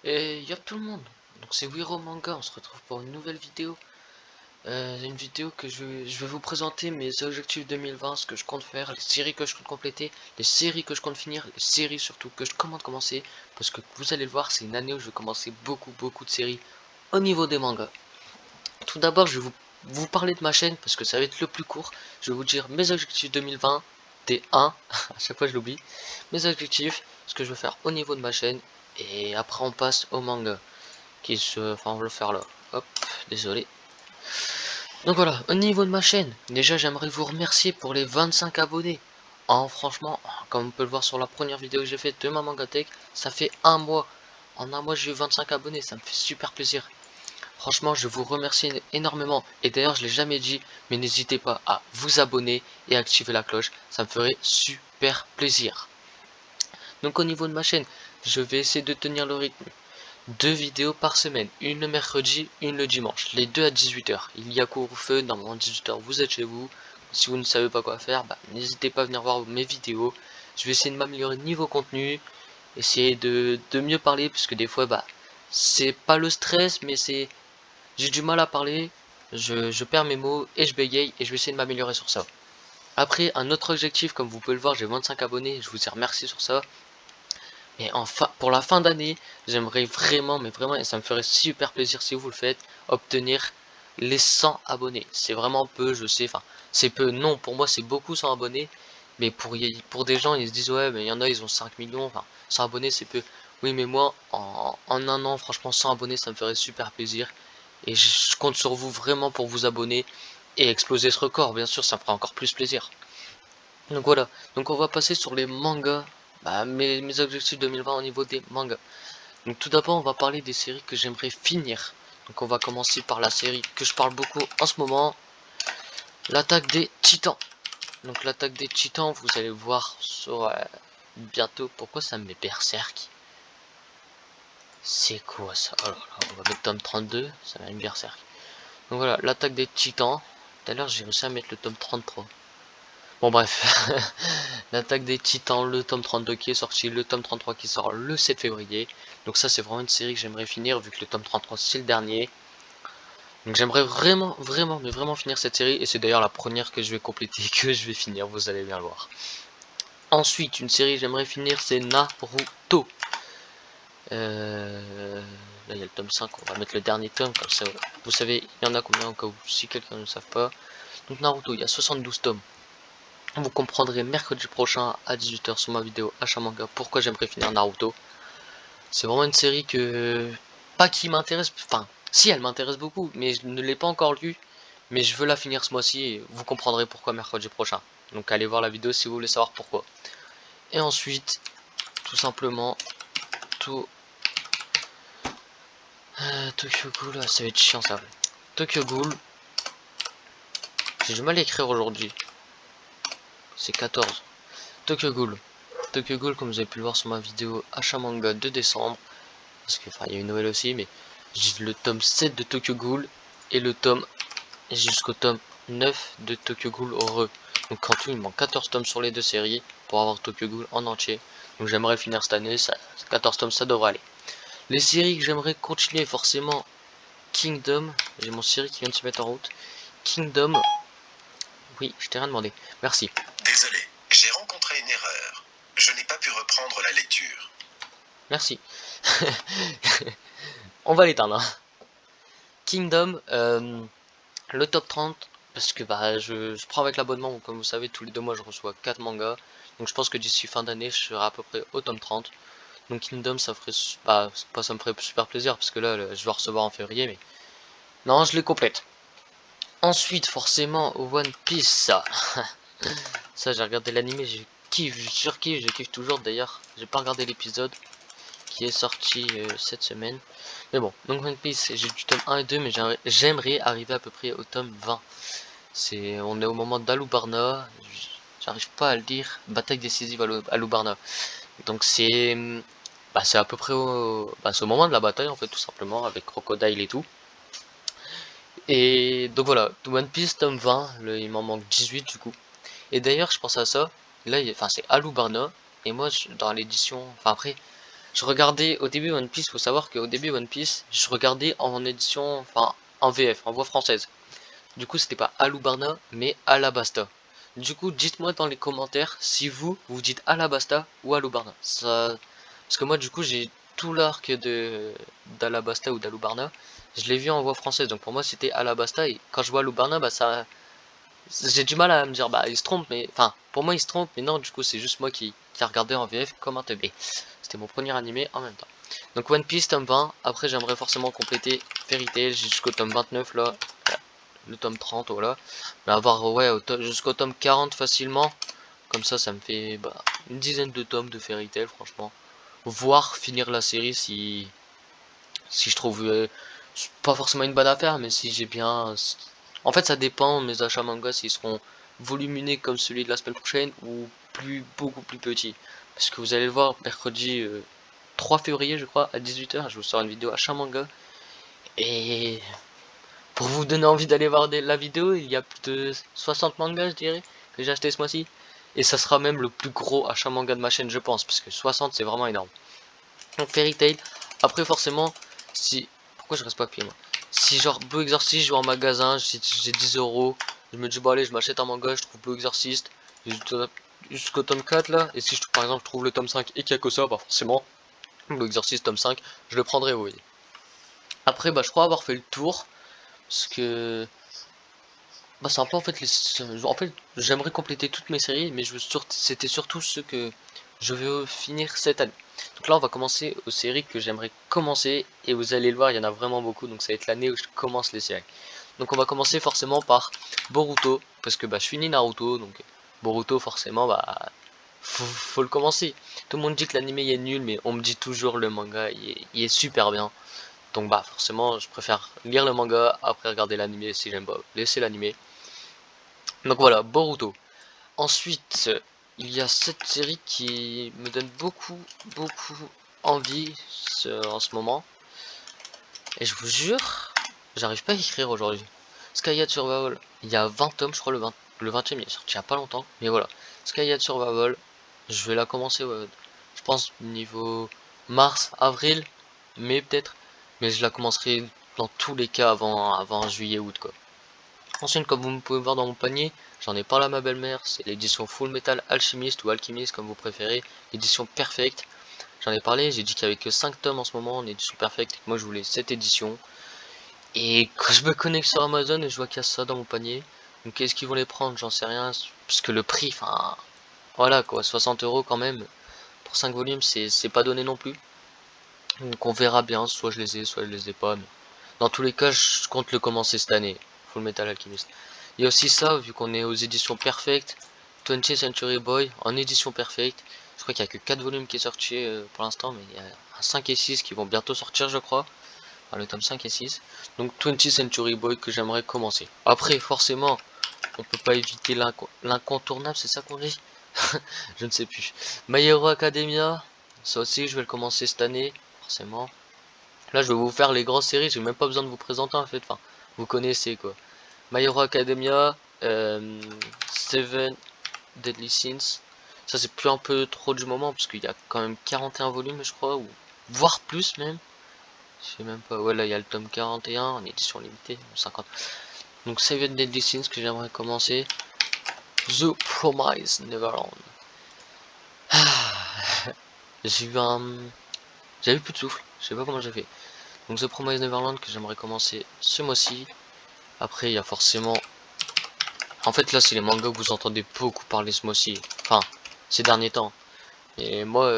Et yop tout le monde, donc c'est Wiro Manga, on se retrouve pour une nouvelle vidéo. Une vidéo que je vais vous présenter mes objectifs 2020, ce que je compte faire, les séries que je compte compléter, les séries que je compte finir, les séries surtout que je compte commencer. Parce que vous allez le voir, c'est une année où je vais commencer beaucoup de séries au niveau des mangas. Tout d'abord, je vais vous parler de ma chaîne parce que ça va être le plus court. Je vais vous dire mes objectifs 2020, T1, à chaque fois je l'oublie. Mes objectifs, ce que je veux faire au niveau de ma chaîne. Et après on passe au manga. Enfin on va le faire là. Hop, désolé. Donc voilà, au niveau de ma chaîne, déjà j'aimerais vous remercier pour les 25 abonnés. Franchement, comme on peut le voir sur la première vidéo que j'ai faite de ma Mangatech, ça fait un mois. En un mois j'ai eu 25 abonnés, ça me fait super plaisir. Franchement, je vous remercie énormément. Et d'ailleurs, je l'ai jamais dit, mais n'hésitez pas à vous abonner et activer la cloche. Ça me ferait super plaisir. Donc au niveau de ma chaîne, je vais essayer de tenir le rythme. 2 vidéos par semaine, une le mercredi, une le dimanche, les deux à 18 h. Il y a couvre-feu, normalement 18 h vous êtes chez vous. Si vous ne savez pas quoi faire, n'hésitez pas à venir voir mes vidéos. Je vais essayer de m'améliorer niveau contenu, essayer de mieux parler, parce que des fois, c'est pas le stress, mais j'ai du mal à parler, je perds mes mots et je bégaye, et je vais essayer de m'améliorer sur ça. Après, un autre objectif, comme vous pouvez le voir, j'ai 25 abonnés, je vous ai remercié sur ça. Et enfin, pour la fin d'année, j'aimerais vraiment, mais vraiment, et ça me ferait super plaisir si vous le faites, obtenir les 100 abonnés. C'est vraiment peu, je sais, enfin, c'est peu, non, pour moi c'est beaucoup 100 abonnés, mais pour des gens, ils se disent, ouais, mais il y en a, ils ont 5 millions, enfin, 100 abonnés c'est peu. Oui, mais moi, en un an, franchement, 100 abonnés, ça me ferait super plaisir. Et je compte sur vous vraiment pour vous abonner et exploser ce record, bien sûr, ça me fera encore plus plaisir. Donc voilà, donc on va passer sur les mangas, mes objectifs 2020 au niveau des mangas. Donc tout d'abord on va parler des séries que j'aimerais finir. Donc on va commencer par la série que je parle beaucoup en ce moment, l'attaque des titans. Donc l'attaque des titans, vous allez voir sur bientôt. Pourquoi ça me met berserk? C'est quoi ça? Oh là là, on va mettre tome 32, ça va être berserk. Donc voilà, l'attaque des titans. Tout à l'heure j'ai réussi à mettre le tome 33. Bon bref, l'attaque des titans, le tome 32 qui est sorti, le tome 33 qui sort le 7 février. Donc ça c'est vraiment une série que j'aimerais finir vu que le tome 33 c'est le dernier. Donc j'aimerais mais vraiment finir cette série. Et c'est d'ailleurs la première que je vais compléter, que je vais finir, vous allez bien le voir. Ensuite, une série que j'aimerais finir, c'est Naruto. Là il y a le tome 5, on va mettre le dernier tome, comme ça vous savez, il y en a combien au cas où, si quelqu'un ne le savent pas. Donc Naruto, il y a 72 tomes. Vous comprendrez mercredi prochain à 18 h sur ma vidéo Achat Manga pourquoi j'aimerais finir Naruto. C'est vraiment une série pas qui m'intéresse, enfin, si elle m'intéresse beaucoup, mais je ne l'ai pas encore lu. Mais je veux la finir ce mois-ci et vous comprendrez pourquoi mercredi prochain. Donc allez voir la vidéo si vous voulez savoir pourquoi. Et ensuite, tout simplement, Tokyo Ghoul, ça va être chiant ça. Tokyo Ghoul, j'ai du mal à écrire aujourd'hui. C'est 14. Tokyo Ghoul. Tokyo Ghoul, comme vous avez pu le voir sur ma vidéo Achat Manga de décembre. Parce que, enfin, il y a une nouvelle aussi, mais j'ai le tome 7 de Tokyo Ghoul et le tome jusqu'au tome 9 de Tokyo Ghoul Heureux. Donc en tout il manque 14 tomes sur les deux séries pour avoir Tokyo Ghoul en entier. Donc j'aimerais finir cette année, 14 tomes ça devrait aller. Les séries que j'aimerais continuer forcément, Kingdom, j'ai mon série qui vient de se mettre en route. Kingdom, oui je t'ai rien demandé, merci. Désolé, j'ai rencontré une erreur. Je n'ai pas pu reprendre la lecture. Merci. On va l'éteindre. Hein. Kingdom, le top 30, parce que je prends avec l'abonnement, comme vous savez tous les 2 mois je reçois 4 mangas. Donc je pense que d'ici fin d'année je serai à peu près au tome 30. Donc Kingdom ça ferait ça me ferait super plaisir parce que là je vais recevoir en février, mais non je les complète. Ensuite forcément One Piece, ça j'ai regardé l'animé, je kiffe, je surkiffe, je kiffe toujours. D'ailleurs j'ai pas regardé l'épisode qui est sorti cette semaine, mais bon. Donc One Piece, j'ai du tome 1 et 2, mais j'aimerais arriver à peu près au tome 20. On est au moment d'Alubarna, j'arrive pas à le dire, bataille décisive à Alubarna. Donc c'est à peu près c'est au moment de la bataille en fait, tout simplement, avec Crocodile et tout. Et donc voilà, One Piece tome 20, il m'en manque 18 du coup. Et d'ailleurs je pense à ça, là c'est Alubarna, et moi dans l'édition, enfin après Je regardais au début One Piece, faut savoir qu'au début One Piece, je regardais en édition, enfin en VF, en voix française. Du coup, c'était pas Alubarna, mais Alabasta. Du coup, dites-moi dans les commentaires si vous dites Alabasta ou Alubarna. Ça, parce que moi, du coup, j'ai tout l'arc de d'Alabasta ou d'Alubarna. Je l'ai vu en voix française, donc pour moi, c'était Alabasta. Et quand je vois Alubarna, bah ça, j'ai du mal à me dire, bah il se trompe, mais enfin, pour moi, il se trompe, mais non, du coup, c'est juste moi qui a regardé en VF comme un teubé. C'était mon premier animé en même temps. Donc One Piece tome 20. Après, j'aimerais forcément compléter Fairy Tail jusqu'au tome 29 là, le tome 30, voilà. Mais avoir, ouais, jusqu'au tome 40 facilement. Comme ça me fait bah, une dizaine de tomes de Fairy Tail, franchement. Voire finir la série si je trouve pas forcément une bonne affaire, mais si j'ai bien. En fait, ça dépend, mes achats manga, s'ils seront voluminés comme celui de la semaine prochaine ou beaucoup plus petits. Parce que vous allez le voir, mercredi 3 février, je crois, à 18 h, je vous sors une vidéo achat manga. Et pour vous donner envie d'aller voir la vidéo, il y a plus de 60 mangas, je dirais, que j'ai acheté ce mois-ci. Et ça sera même le plus gros achat manga de ma chaîne, je pense, parce que 60 c'est vraiment énorme. Donc Fairy Tail. Après, forcément, si. Pourquoi je reste pas pied moi? Si genre Blue Exorcist, je vais en magasin, j'ai 10 euros, je me dis, bon, allez, je m'achète un manga, je trouve Blue Exorcist, jusqu'au tome 4 là, et si je, par exemple je trouve le tome 5 et qu'il y a que ça, bah forcément, Blue Exorcist tome 5, je le prendrai, vous voyez. Après, bah, je crois avoir fait le tour, parce que bah c'est un peu en fait j'aimerais compléter toutes mes séries, mais c'était surtout ce que je veux finir cette année. Donc là on va commencer aux séries que j'aimerais commencer, et vous allez le voir, il y en a vraiment beaucoup, donc ça va être l'année où je commence les séries. Donc on va commencer forcément par Boruto, parce que bah je finis Naruto, donc Boruto forcément bah faut le commencer. Tout le monde dit que l'anime est nul, mais on me dit toujours le manga il est super bien. Donc bah forcément je préfère lire le manga après regarder l'anime. Si j'aime pas laisser l'anime. Donc voilà, Boruto. Ensuite, il y a cette série qui me donne beaucoup envie en ce moment. Et je vous jure, j'arrive pas à écrire aujourd'hui. Skyhead Survival, il y a 20 tomes, je crois, le 20e, il est sorti il y a pas longtemps. Mais voilà, Skyhead Survival, je vais la commencer, ouais, je pense, niveau mars, avril, mai peut-être. Mais je la commencerai dans tous les cas avant juillet, août, quoi. Ensuite, comme vous pouvez voir dans mon panier, j'en ai parlé à ma belle-mère, c'est l'édition Full Metal Alchemist ou Alchemist comme vous préférez, l'édition Perfect. J'en ai parlé, j'ai dit qu'il n'y avait que 5 tomes en ce moment en édition Perfect et que moi je voulais cette édition. Et quand je me connecte sur Amazon et je vois qu'il y a ça dans mon panier, donc qu'est-ce qu'ils vont les prendre, j'en sais rien, parce que le prix, enfin, voilà quoi, 60 euros quand même, pour 5 volumes, c'est pas donné non plus. Donc on verra bien, soit je les ai, soit je les ai pas, mais dans tous les cas, je compte le commencer cette année, Full Metal Alchemist. Il y a aussi ça, vu qu'on est aux éditions Perfect, 20th Century Boy en édition Perfect. Je crois qu'il n'y a que 4 volumes qui est sorti pour l'instant, mais il y a un 5 et 6 qui vont bientôt sortir, je crois. Enfin, le tome 5 et 6. Donc 20th Century Boy que j'aimerais commencer. Après, forcément, on peut pas éviter l'incontournable, c'est ça qu'on dit? Je ne sais plus. My Hero Academia, ça aussi je vais le commencer cette année, forcément. Là, je vais vous faire les grosses séries, j'ai même pas besoin de vous présenter en fait. Enfin, vous connaissez quoi. My Hero Academia, Seven Deadly Sins. Ça, c'est plus un peu trop du moment, parce qu'il y a quand même 41 volumes, je crois, ou voire plus même. Je sais même pas. Ouais, là, il y a le tome 41 en édition limitée, 50. Donc, Seven Deadly Sins que j'aimerais commencer. The Promise Neverland. J'ai eu un. J'avais plus de souffle, je sais pas comment j'ai fait. Donc, The Promise Neverland que j'aimerais commencer ce mois-ci. Après, il y a forcément. En fait, là, c'est les mangas que vous entendez beaucoup parler ce mois-ci. Enfin, ces derniers temps. Et moi,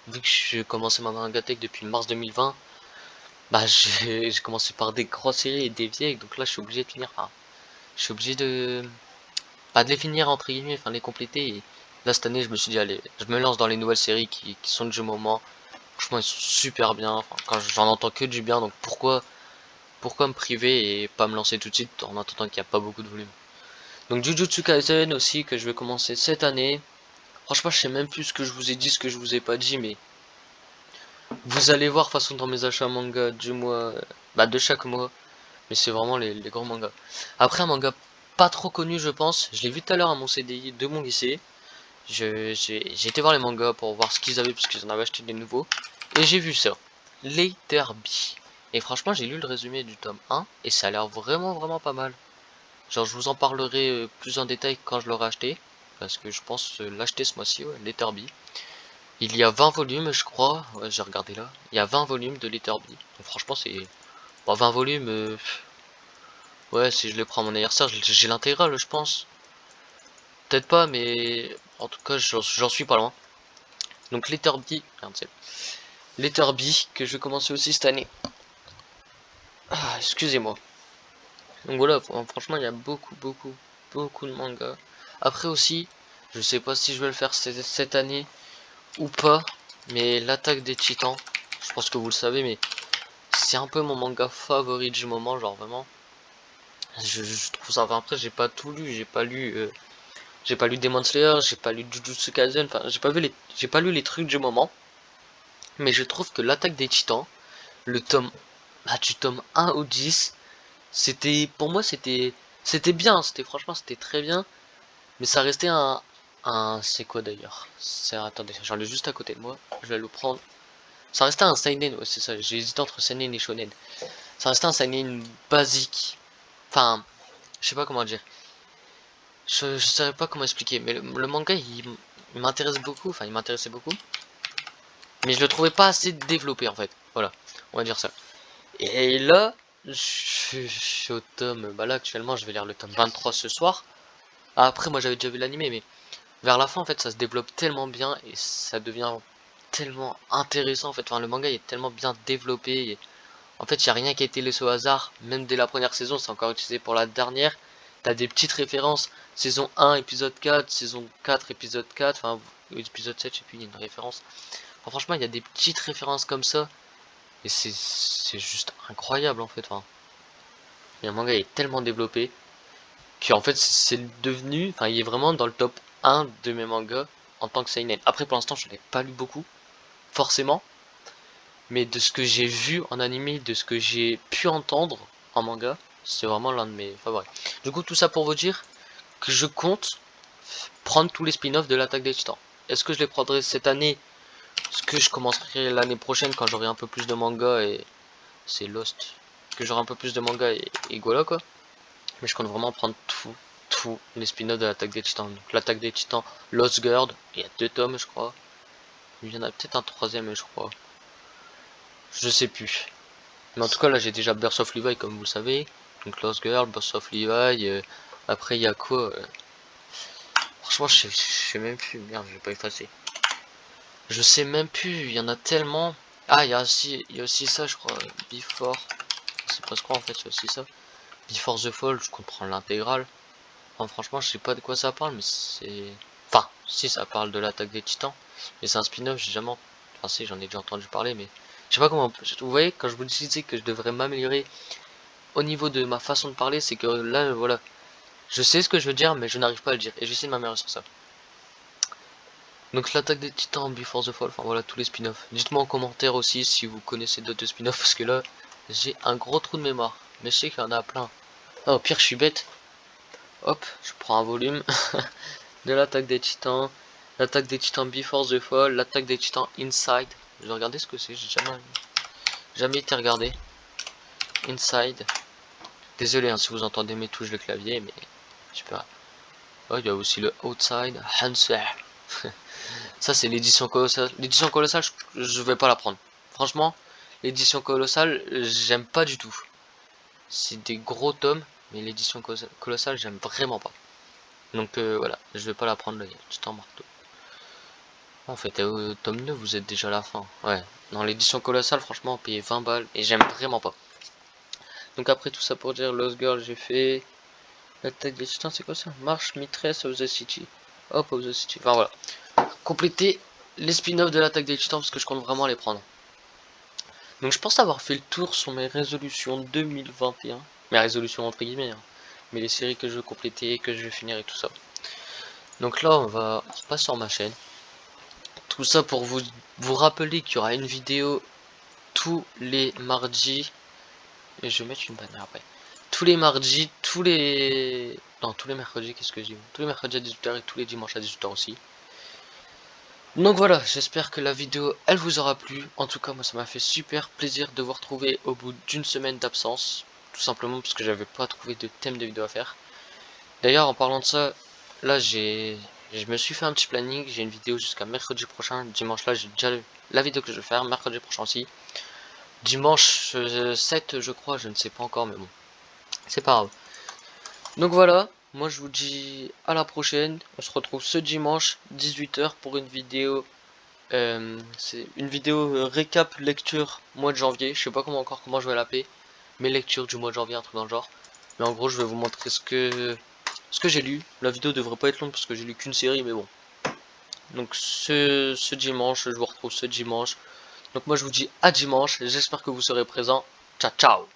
vu que j'ai commencé ma mangatech depuis mars 2020, bah j'ai commencé par des grosses séries et des vieilles, donc là je suis obligé de finir. Enfin, je suis obligé de. Pas de les finir entre guillemets, enfin de les compléter. Et là cette année, je me suis dit, allez, je me lance dans les nouvelles séries qui sont du moment. Franchement, ils sont super bien. Enfin, quand j'en entends que du bien, donc pourquoi me priver et pas me lancer tout de suite en attendant qu'il n'y a pas beaucoup de volume. Donc Jujutsu Kaisen aussi que je vais commencer cette année. Franchement, je sais même plus ce que je vous ai dit, ce que je vous ai pas dit, mais vous allez voir façon dans mes achats manga du mois, bah de chaque mois, mais c'est vraiment les grands mangas. Après un manga pas trop connu je pense, je l'ai vu tout à l'heure à mon CDI de mon lycée. J'ai été voir les mangas pour voir ce qu'ils avaient parce qu'ils en avaient acheté des nouveaux. Et j'ai vu ça, Letterby. Et franchement j'ai lu le résumé du tome 1 et ça a l'air vraiment pas mal. Genre je vous en parlerai plus en détail quand je l'aurai acheté. Parce que je pense l'acheter ce mois-ci, ouais, Letterby. Il y a 20 volumes je crois, ouais, j'ai regardé là. Il y a 20 volumes de Letterby. Donc franchement c'est... Bon, 20 volumes, ouais si je les prends à mon anniversaire, j'ai l'intégrale je pense. Peut-être pas mais en tout cas j'en suis pas loin. Donc Letterby, merde, Letterby que je vais commencer aussi cette année. Ah, excusez-moi. Donc voilà, franchement il y a beaucoup de mangas. Après aussi, je sais pas si je vais le faire cette année ou pas, mais l'attaque des titans, je pense que vous le savez, mais c'est un peu mon manga favori du moment, genre vraiment. Je trouve ça, enfin, après j'ai pas tout lu, j'ai pas lu Demon Slayer, j'ai pas lu Jujutsu Kaisen, enfin j'ai pas lu les trucs du moment, mais je trouve que l'attaque des titans, le tome, du tome 1 au 10, c'était, pour moi c'était bien, franchement c'était très bien, mais ça restait c'est quoi d'ailleurs? Attendez, j'en ai juste à côté de moi, je vais le prendre. Ça restait un seinen, ouais c'est ça, j'ai hésité entre seinen et shonen. Ça restait un seinen basique, enfin, je sais pas comment dire. Je savais pas comment expliquer, mais le manga il m'intéresse beaucoup, enfin il m'intéressait beaucoup, mais je le trouvais pas assez développé en fait, voilà, on va dire ça. Et là, je suis au tome, bah là actuellement je vais lire le tome 23 ce soir. Après moi j'avais déjà vu l'animé, mais vers la fin en fait ça se développe tellement bien et ça devient tellement intéressant en fait, enfin le manga est tellement bien développé, et en fait il n'y a rien qui a été laissé au hasard, même dès la première saison, c'est encore utilisé pour la dernière. T'as des petites références, saison 1 épisode 4, saison 4 épisode 4, enfin épisode 7 je sais plus, il y a une référence. Enfin, franchement il y a des petites références comme ça, et c'est juste incroyable en fait, enfin, le manga est tellement développé qu'en fait c'est devenu, enfin il est vraiment dans le top 1 de mes mangas en tant que seinen. Après pour l'instant je n'ai pas lu beaucoup, forcément, mais de ce que j'ai vu en animé, de ce que j'ai pu entendre en manga, c'est vraiment l'un de mes favoris. Du coup tout ça pour vous dire que je compte prendre tous les spin-offs de l'attaque des titans. Est-ce que je les prendrai cette année? Est-ce que je commencerai l'année prochaine quand j'aurai un peu plus de manga et... C'est Lost. Que j'aurai un peu plus de manga et voilà quoi. Mais je compte vraiment prendre tous les spin-offs de l'attaque des titans. Donc l'attaque des titans, Lost Girl, il y a 2 tomes je crois. Il y en a peut-être un troisième je crois. Je sais plus. Mais en tout cas là j'ai déjà Birth of Levi comme vous le savez. Donc Lost Girl, Birth of Levi. Après il y a quoi franchement je sais même plus. Merde, je vais pas effacer. Je sais même plus, il y en a tellement. Ah il y a aussi ça je crois. Before. C'est pas ce quoi en fait, c'est aussi ça. Before the Fall, je comprends l'intégrale. Enfin, franchement, je sais pas de quoi ça parle, mais c'est... Enfin, si, ça parle de l'attaque des titans. Mais c'est un spin-off, j'ai jamais... Enfin, si, j'en ai déjà entendu parler, mais... Je sais pas comment... Vous voyez, quand je vous disais que je devrais m'améliorer au niveau de ma façon de parler, c'est que là, voilà. Je sais ce que je veux dire, mais je n'arrive pas à le dire. Et j'essaie de m'améliorer sur ça. Donc l'attaque des titans, Before the Fall, enfin voilà, tous les spin-offs. Dites-moi en commentaire aussi si vous connaissez d'autres spin-offs, parce que là, j'ai un gros trou de mémoire. Mais je sais qu'il y en a plein. Ah, au pire, je suis bête. Hop, je prends un volume de l'attaque des titans, l'attaque des titans Before the Fall, l'attaque des titans Inside. Je vais regarder ce que c'est, j'ai jamais été regardé. Inside. Désolé hein, si vous entendez mes touches de clavier, mais je sais pas. Oh, il y a aussi le Outside, Hanser. Ça c'est l'édition colossale. L'édition colossale, je vais pas la prendre. Franchement, l'édition colossale, j'aime pas du tout. C'est des gros tomes, mais l'édition colossale, j'aime vraiment pas. Donc voilà, je vais pas la prendre, le titan marteau. En fait, au tome 9, vous êtes déjà à la fin. Ouais, dans l'édition colossale, franchement, on payait 20 balles et j'aime vraiment pas. Donc après tout ça pour dire, Lost Girl, j'ai fait... L'attaque des titans, c'est quoi ça? March Mistress of the City. Hop, of the City. Enfin voilà. Compléter les spin-offs de l'attaque des titans parce que je compte vraiment les prendre. Donc je pense avoir fait le tour sur mes résolutions 2021. Mes résolutions entre guillemets. Hein. Mais les séries que je veux compléter, que je vais finir et tout ça. Donc là, on repasse sur ma chaîne. Tout ça pour vous rappeler qu'il y aura une vidéo tous les mardis. Et je vais mettre une bannière après. Tous les mardis, Non, tous les mercredis, qu'est-ce que je dis? Tous les mercredis à 18h et tous les dimanches à 18h aussi. Donc voilà, j'espère que la vidéo elle vous aura plu. En tout cas moi ça m'a fait super plaisir de vous retrouver au bout d'une semaine d'absence. Tout simplement parce que j'avais pas trouvé de thème de vidéo à faire. D'ailleurs en parlant de ça, là je me suis fait un petit planning. J'ai une vidéo jusqu'à mercredi prochain. Dimanche là j'ai déjà la vidéo que je vais faire. Mercredi prochain aussi. Dimanche 7 je crois, je ne sais pas encore mais bon. C'est pas grave. Donc voilà, moi je vous dis à la prochaine. On se retrouve ce dimanche 18 h pour une vidéo. C'est une vidéo récap lecture mois de janvier. Je sais pas comment je vais l'appeler. Mes lectures du mois de janvier, un truc dans le genre. Mais en gros je vais vous montrer ce que j'ai lu. La vidéo devrait pas être longue parce que j'ai lu qu'une série mais bon. Donc ce dimanche, je vous retrouve ce dimanche. Donc moi je vous dis à dimanche. J'espère que vous serez présents. Ciao ciao.